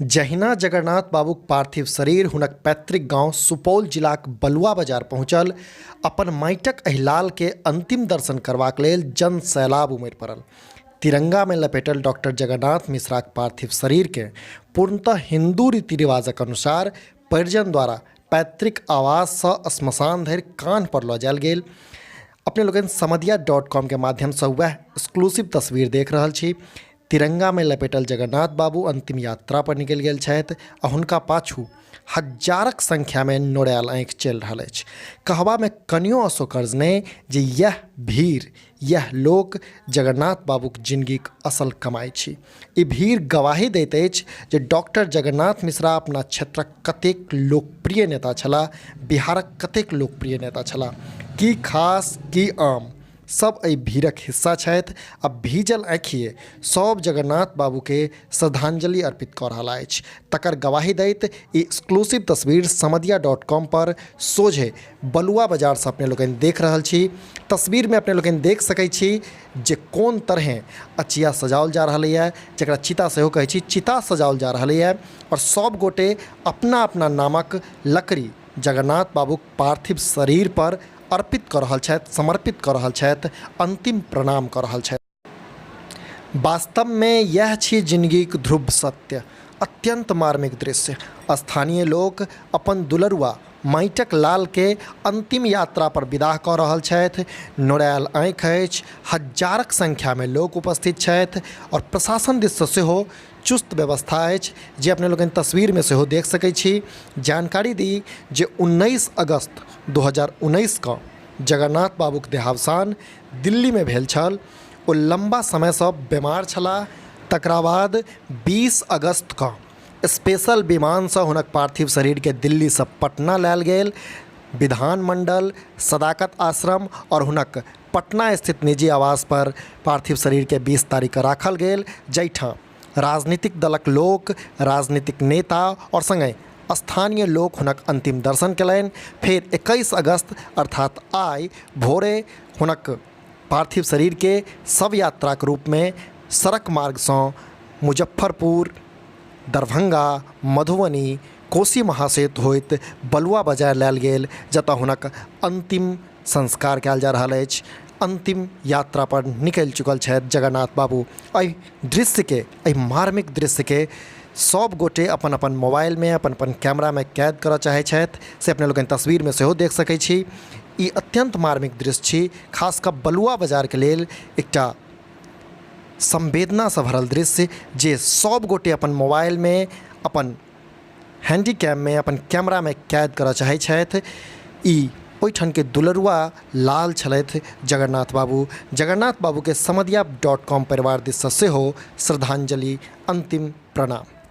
जहिना जगन्नाथ बाबूक पार्थिव शरीर हुनक पैतृक गांव सुपौल जिलाक बलुआ बाजार पहुंचल, अपन माटिक एहि लाल के अंतिम दर्शन करबाक लेल जन सैलाब उमड़ि पड़ल। तिरंगा में लपेटल डॉक्टर जगन्नाथ मिश्राक पार्थिव शरीर के पूर्णतः हिंदू रीति रिवाजक अनुसार परिजन द्वारा पैतृक आवास सँ श्मशान धरि कान्ह पर लऽ जायल गेल। अपने लोगन समधिया.com के माध्यम से वह एक्सक्लूसिव तस्वीर देख रहल छी। तिरंगा में लपेटल जगन्नाथ बाबू अंतिम यात्रा पर निकलि गेल छथि आ हुनका पाछू हजारक संख्या में नोरायल आँखि चलि रहल अछि। कहबा में कनियो असोकर्ज नहि जे यह भीड़, यह लोक जगन्नाथ बाबूक जिंदगीक असल कमाई छी। ई भीड़ गवाही दैत अछि जे डॉक्टर जगन्नाथ मिश्रा अपना क्षेत्रक कतेक लोकप्रिय नेता छलाह, बिहारक कतेक लोकप्रिय नेता छलाह। की खास की आम सब एहि भीड़क हिस्सा छथि आ भीजल आँखिए सब जगन्नाथ बाबू के श्रद्धांजलि अर्पित कऽ रहल अछि। तकर गवाही दैत ई एक्सक्लूसिव तस्वीर समधिया.com पर सोझे बलुआ बाजार से अपने लोगन देख रहल छी। तस्वीर में अपने लोगन देख सकै छी जे कोन तरहे अचिया सजाओल जा रहल है, जकरा चिता सेहो कहै छी, चिता सजाओल जा रहल है और सब गोटे अपना अपना नामक लकड़ी जगन्नाथ बाबूक पार्थिव शरीर पर अर्पित कऽ रहल छथि, समर्पित कऽ रहल छथि, अंतिम प्रणाम कऽ रहल छथि। वास्तव में यह छी जिंदगीक ध्रुव सत्य, अत्यंत मार्मिक दृश्य। स्थानीय लोक अपन दुलरुआ माटिक लाल के अंतिम यात्रा पर विदा कऽ रहल छथि। नोरायल आँखि अछि, हजारक संख्या में लोक उपस्थित छथि और प्रशासन दिस सँ सेहो चुस्त व्यवस्था अछि, जे अपने लोगन तस्वीर में सेहो देख सकै छी। जानकारी दी जे 19 अगस्त 2019 का जगन्नाथ बाबूक देहावसान दिल्ली में भेल छल। ओ लंबा समय से बीमार छलाह। तकरा बाद 20 अगस्त का स्पेशल विमान से हुनक पार्थिव शरीर के दिल्ली से पटना लायल गेल। विधानमंडल, सदाकत आश्रम और हुनक पटना स्थित निजी आवास पर पार्थिव शरीर के 20 तारीख राखल गेल, जैठां राजनीतिक दलक लोक, राजनीतिक नेता और संगे स्थानीय लोक हुनक अंतिम दर्शन कयलनि। फिर 21 अगस्त अर्थात आइ भोरे हुनक पार्थिव शरीर के शव यात्रा के रूप में सड़क मार्ग से मुजफ्फरपुर, दरभंगा, मधुबनी, कोसी महासेतु होइत बलुआ बाजार लायल गेल, जतऽ हुनक अंतिम संस्कार कयल जा रहल अछि। अंतिम यात्रा पर निकल चुकल छथि जगन्नाथ बाबू। एहि दृश्य के, एहि मार्मिक दृश्य के सब गोटे अपन अपन मोबाइल में, अपन अपन कैमरा में कैद करऽ चाहै छथि, से अपने लोगन तस्वीर में सेहो देख सकै छी। ई अत्यंत मार्मिक दृश्य छी, खास कऽ बलुआ बाजार के लेल एकटा संवेदना से भरल दृश्य, जे सब गोटे अपन मोबाइल में, अपन हैंडीकैम में, अपन कैमरा में कैद करऽ चाहै छथि। ई ओहिठान के दुलरुआ लाल छलथि जगन्नाथ बाबू। जगन्नाथ बाबू के समधिया.com परिवार दिस सँ सेहो श्रद्धांजलि, अंतिम प्रणाम।